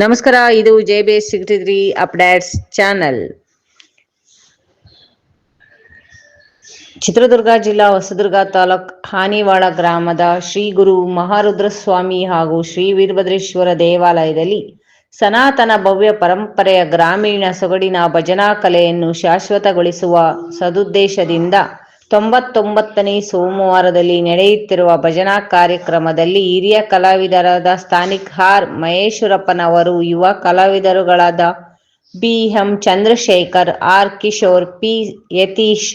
ನಮಸ್ಕಾರ, ಇದು JBS63 updates channel. Chitradurga ಜಿಲ್ಲಾ ಹೊಸದುರ್ಗ ತಾಲೂಕ್ ಹಾನಿವಾಳ ಗ್ರಾಮದ ಶ್ರೀ ಗುರು ಮಹಾರುದ್ರಸ್ವಾಮಿ ಹಾಗೂ ಶ್ರೀ ವೀರಭದ್ರೇಶ್ವರ ದೇವಾಲಯದಲ್ಲಿ ಸನಾತನ ಭವ್ಯ ಪರಂಪರೆಯ ಗ್ರಾಮೀಣ ಸೊಗಡಿನ ಭಜನಾ ಕಲೆಯನ್ನು ಶಾಶ್ವತಗೊಳಿಸುವ ಸದುದ್ದೇಶದಿಂದ 99ನೇ ಸೋಮವಾರದಲ್ಲಿ ನಡೆಯುತ್ತಿರುವ ಭಜನಾ ಕಾರ್ಯಕ್ರಮದಲ್ಲಿ ಹಿರಿಯ ಕಲಾವಿದರಾದ ಸ್ಥಾನಿಕ್ ಆರ್ ಮಹೇಶ್ವರಪ್ಪನವರು, ಯುವ ಕಲಾವಿದರುಗಳಾದ BM Chandrashekhar, R Kishore, P Yatish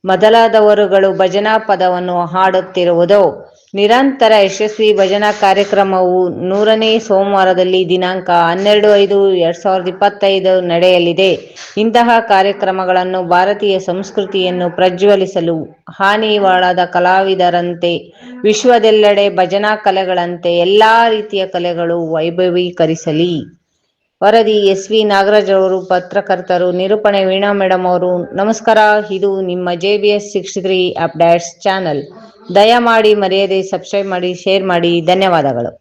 ಮೊದಲಾದವರುಗಳು ಭಜನಾ ಪದವನ್ನು ಹಾಡುತ್ತಿರುವುದು. ನಿರಂತರ ಯಶಸ್ವಿ ಭಜನಾ ಕಾರ್ಯಕ್ರಮವು 100ನೇ ಸೋಮವಾರದಲ್ಲಿ ದಿನಾಂಕ 12/5/2025 ನಡೆಯಲಿದೆ. ಇಂತಹ ಕಾರ್ಯಕ್ರಮಗಳನ್ನು ಭಾರತೀಯ ಸಂಸ್ಕೃತಿಯನ್ನು ಪ್ರಜ್ವಲಿಸಲು ಹಾನಿವಾಳದ ಕಲಾವಿದರಂತೆ ವಿಶ್ವದೆಲ್ಲೆಡೆ ಭಜನಾ ಕಲೆಗಳಂತೆ ಎಲ್ಲಾ ರೀತಿಯ ಕಲೆಗಳು ವೈಭವೀಕರಿಸಲಿ. ವರದಿ SV ನಾಗರಾಜ್ ಅವರು, ಪತ್ರಕರ್ತರು, ನಿರೂಪಣೆ ವೀಣಾ ಮೇಡಮ್ ಅವರು. ನಮಸ್ಕಾರ, ಇದು ನಿಮ್ಮ JBS63 ಅಪ್ಡೇಟ್ಸ್ ಚಾನಲ್. ದಯಮಾಡಿ ಮರೆಯದೆ ಸಬ್ಸ್ಕ್ರೈಬ್ ಮಾಡಿ, ಶೇರ್ ಮಾಡಿ. ಧನ್ಯವಾದಗಳು.